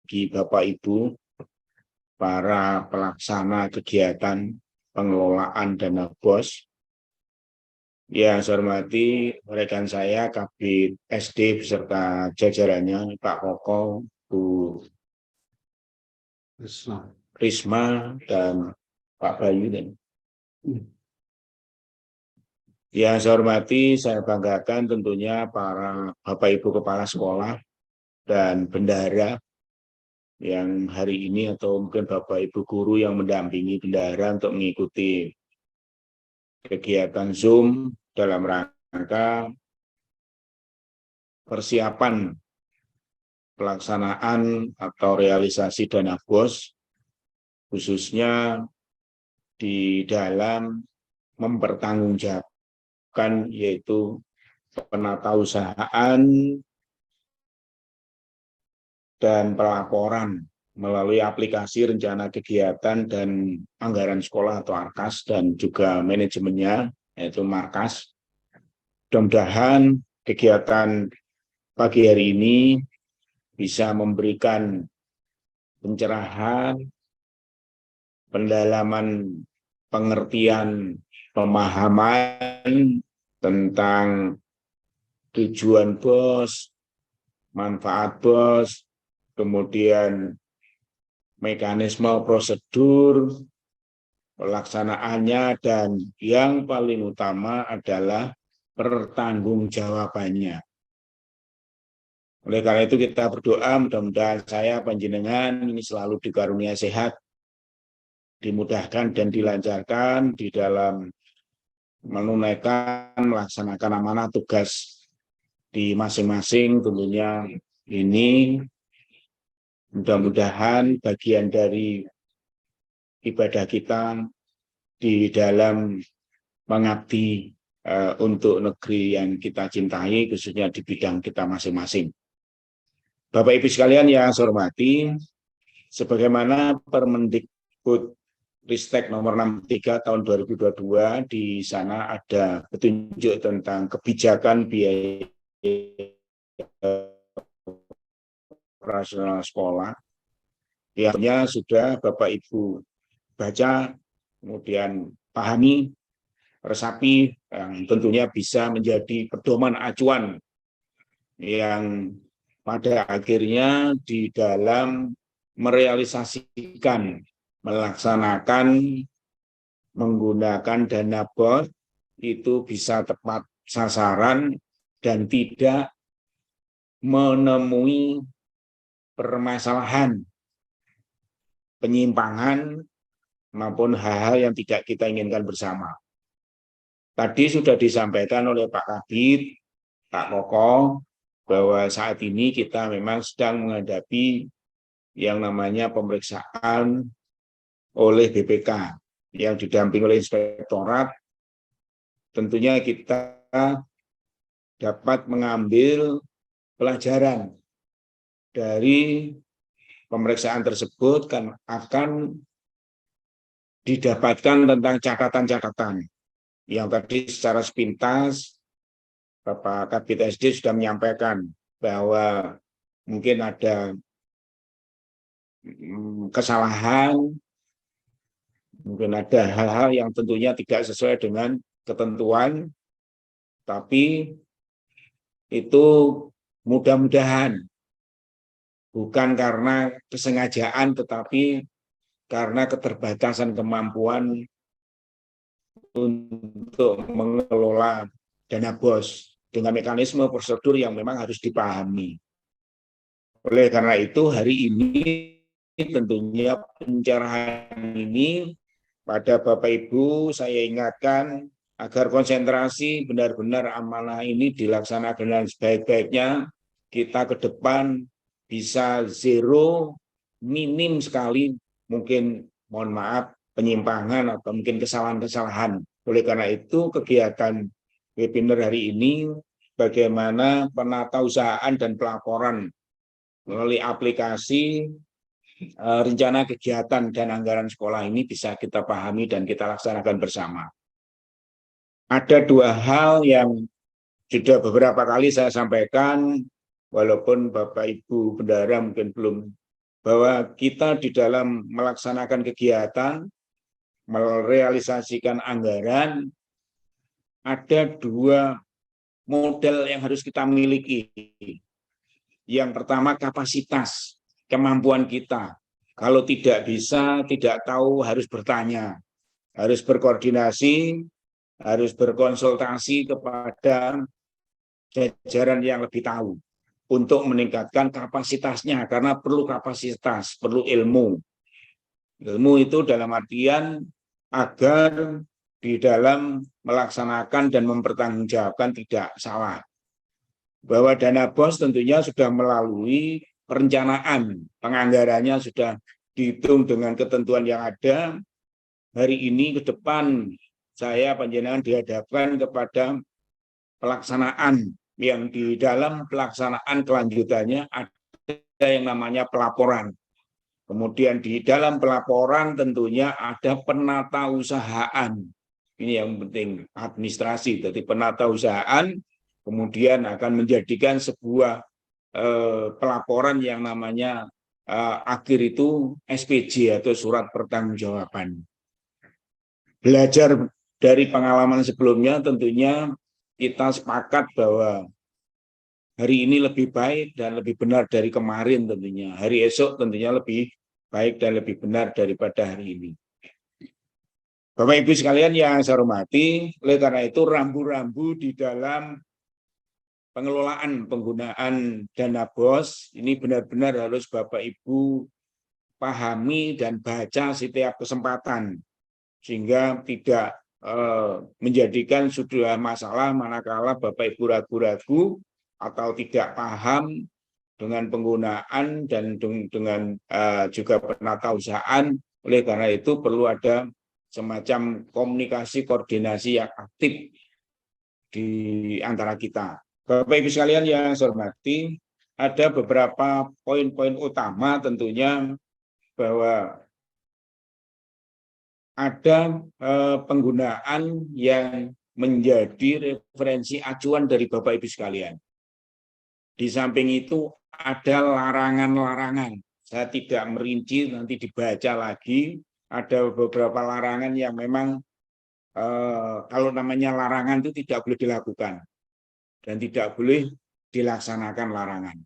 bagi Bapak Ibu, para pelaksana kegiatan pengelolaan dana BOS. Yang saya hormati rekan saya Kabid SD beserta jajarannya, Pak Koko, Bu Risma, dan Pak Bayu. Yang saya hormati, saya banggakan tentunya para Bapak Ibu Kepala Sekolah dan bendahara yang hari ini, atau mungkin Bapak Ibu Guru yang mendampingi bendahara untuk mengikuti kegiatan Zoom dalam rangka persiapan pelaksanaan atau realisasi dana BOS, khususnya di dalam mempertanggungjawabkan yaitu penatausahaan dan pelaporan melalui aplikasi rencana kegiatan dan anggaran sekolah atau ARKAS, dan juga manajemennya yaitu MARKAS. Mudah-mudahan kegiatan pagi hari ini bisa memberikan pencerahan, pendalaman pengertian, pemahaman tentang tujuan BOS, manfaat BOS, kemudian mekanisme prosedur pelaksanaannya, dan yang paling utama adalah pertanggungjawabannya. Oleh karena itu kita berdoa mudah-mudahan saya panjenengan ini selalu dikarunia sehat, dimudahkan dan dilancarkan di dalam menunaikan, melaksanakan amanah tugas di masing-masing. Tentunya ini mudah-mudahan bagian dari ibadah kita di dalam mengabdi untuk negeri yang kita cintai, khususnya di bidang kita masing-masing. Bapak Ibu sekalian yang saya hormati, sebagaimana Permendikbud Ristek nomor 63 tahun 2022, di sana ada petunjuk tentang kebijakan biaya operasional sekolah. Yang sudah Bapak Ibu baca, kemudian pahami, resapi, yang tentunya bisa menjadi pedoman acuan yang pada akhirnya di dalam merealisasikan, melaksanakan, menggunakan dana BOS itu bisa tepat sasaran dan tidak menemui permasalahan, penyimpangan, maupun hal-hal yang tidak kita inginkan bersama. Tadi sudah disampaikan oleh Pak Kabid, Pak Koko, bahwa saat ini kita memang sedang menghadapi yang namanya pemeriksaan oleh BPK yang didampingi oleh Inspektorat. Tentunya kita dapat mengambil pelajaran dari pemeriksaan tersebut, kan akan didapatkan tentang catatan-catatan yang tadi secara sepintas Bapak Kabid SD sudah menyampaikan bahwa mungkin ada kesalahan, mungkin ada hal-hal yang tentunya tidak sesuai dengan ketentuan, tapi itu mudah-mudahan bukan karena kesengajaan, tetapi karena keterbatasan kemampuan untuk mengelola dana BOS dengan mekanisme prosedur yang memang harus dipahami. Oleh karena itu hari ini tentunya pencerahan ini pada Bapak Ibu saya ingatkan agar konsentrasi benar-benar amanah ini dilaksanakan dengan sebaik-baiknya. Kita ke depan bisa zero, minim sekali mungkin, mohon maaf, penyimpangan atau mungkin kesalahan-kesalahan. Oleh karena itu kegiatan webinar hari ini bagaimana penatausahaan dan pelaporan melalui aplikasi rencana kegiatan dan anggaran sekolah ini bisa kita pahami dan kita laksanakan bersama. Ada dua hal yang sudah beberapa kali saya sampaikan, walaupun Bapak Ibu bendahara mungkin belum bahwa kita di dalam melaksanakan kegiatan, merealisasikan anggaran, ada dua model yang harus kita miliki. Yang pertama kapasitas, kemampuan kita. Kalau tidak bisa, tidak tahu, harus bertanya, harus berkoordinasi, harus berkonsultasi kepada jajaran yang lebih tahu untuk meningkatkan kapasitasnya, karena perlu kapasitas, perlu ilmu. Ilmu itu dalam artian agar di dalam melaksanakan dan mempertanggungjawabkan tidak salah. Bahwa dana BOS tentunya sudah melalui perencanaan, penganggarannya sudah dihitung dengan ketentuan yang ada. Hari ini ke depan saya panjenengan dihadapkan kepada pelaksanaan yang di dalam pelaksanaan kelanjutannya ada yang namanya pelaporan. Kemudian di dalam pelaporan tentunya ada penatausahaan. Ini yang penting, administrasi. Jadi penatausahaan kemudian akan menjadikan sebuah pelaporan yang namanya akhir itu SPJ atau surat pertanggungjawaban. Belajar dari pengalaman sebelumnya tentunya kita sepakat bahwa hari ini lebih baik dan lebih benar dari kemarin tentunya. Hari esok tentunya lebih baik dan lebih benar daripada hari ini. Bapak Ibu sekalian yang saya hormati, oleh karena itu rambu-rambu di dalam pengelolaan penggunaan dana BOS ini benar-benar harus Bapak Ibu pahami dan baca setiap kesempatan sehingga tidak menjadikan sudah masalah manakala Bapak Ibu ragu-ragu atau tidak paham dengan penggunaan dan dengan juga penatausahaan. Oleh karena itu perlu ada semacam komunikasi koordinasi yang aktif di antara kita. Bapak Ibu sekalian yang saya hormati, ada beberapa poin-poin utama tentunya bahwa ada penggunaan yang menjadi referensi acuan dari Bapak Ibu sekalian. Di samping itu ada larangan-larangan. Saya tidak merinci, nanti dibaca lagi. Ada beberapa larangan yang memang kalau namanya larangan itu tidak boleh dilakukan dan tidak boleh dilaksanakan larangan.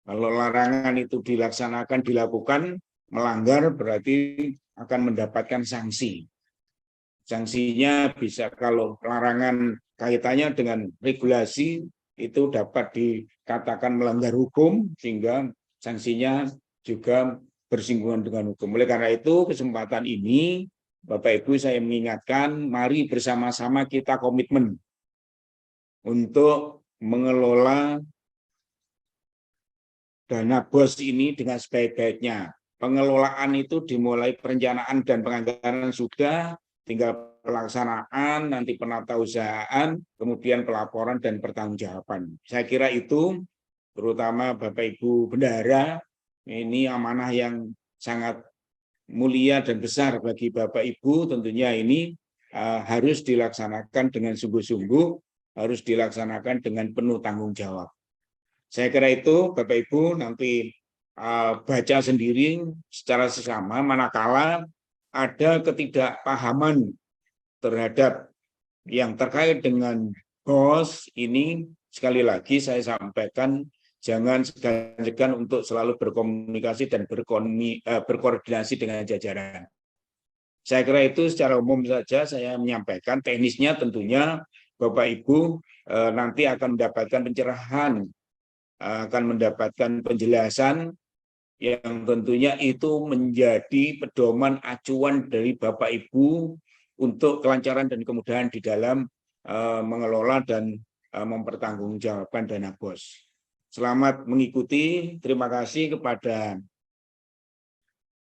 Kalau larangan itu dilakukan, melanggar berarti akan mendapatkan sanksi. Sanksinya bisa kalau larangan kaitannya dengan regulasi itu dapat dikatakan melanggar hukum sehingga sanksinya juga bersinggungan dengan hukum. Oleh karena itu kesempatan ini Bapak Ibu saya mengingatkan mari bersama-sama kita komitmen untuk mengelola dana BOS ini dengan sebaik-baiknya. Pengelolaan itu dimulai perencanaan dan penganggaran sudah, tinggal pelaksanaan, nanti penatausahaan, kemudian pelaporan dan pertanggungjawaban. Saya kira itu, terutama Bapak Ibu Bendahara, ini amanah yang sangat mulia dan besar bagi Bapak Ibu. Tentunya ini harus dilaksanakan dengan sungguh-sungguh, harus dilaksanakan dengan penuh tanggung jawab. Saya kira itu Bapak Ibu nanti baca sendiri secara sesama manakala ada ketidakpahaman terhadap yang terkait dengan BOS ini, sekali lagi saya sampaikan jangan segan-segan untuk selalu berkomunikasi dan berkoordinasi dengan jajaran. Saya kira itu secara umum saja saya menyampaikan. Teknisnya tentunya Bapak Ibu nanti akan mendapatkan pencerahan, akan mendapatkan penjelasan yang tentunya itu menjadi pedoman acuan dari Bapak Ibu untuk kelancaran dan kemudahan di dalam mengelola dan mempertanggungjawabkan dana BOS. Selamat mengikuti. Terima kasih kepada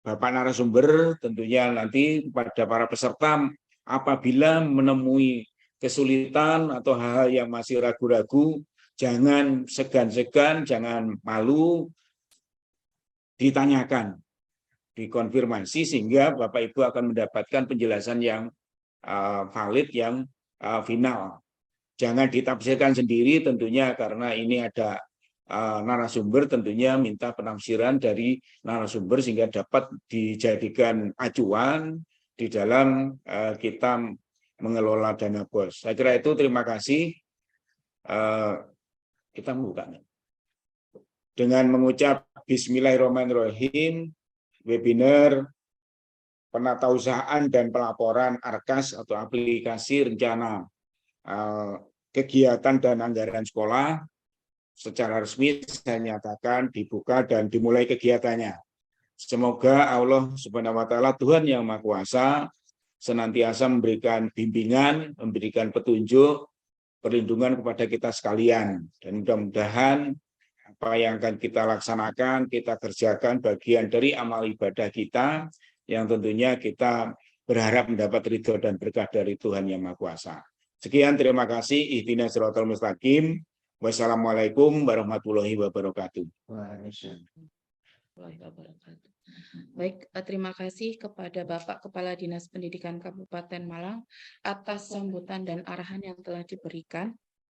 Bapak narasumber, tentunya nanti kepada para peserta apabila menemui kesulitan atau hal-hal yang masih ragu-ragu, jangan segan-segan, jangan malu, ditanyakan, dikonfirmasi sehingga Bapak Ibu akan mendapatkan penjelasan yang valid, yang final. Jangan ditafsirkan sendiri tentunya karena ini ada narasumber tentunya minta penafsiran dari narasumber sehingga dapat dijadikan acuan di dalam kita mengelola dana BOS. Saya kira itu, terima kasih. Kita membuka dengan mengucap Bismillahirrahmanirrahim, webinar penatausahaan dan pelaporan ARKAS atau aplikasi rencana kegiatan dan anggaran sekolah secara resmi saya nyatakan dibuka dan dimulai kegiatannya. Semoga Allah Subhanahu wa taala, Tuhan yang Maha Kuasa, senantiasa memberikan bimbingan, memberikan petunjuk, perlindungan kepada kita sekalian, dan mudah-mudahan apa yang akan kita laksanakan, kita kerjakan bagian dari amal ibadah kita yang tentunya kita berharap mendapat ridho dan berkah dari Tuhan yang Maha Kuasa. Sekian, terima kasih. Ihdinas siratal mustaqim. Wassalamualaikum warahmatullahi wabarakatuh. Baik, terima kasih kepada Bapak Kepala Dinas Pendidikan Kabupaten Malang atas sambutan dan arahan yang telah diberikan.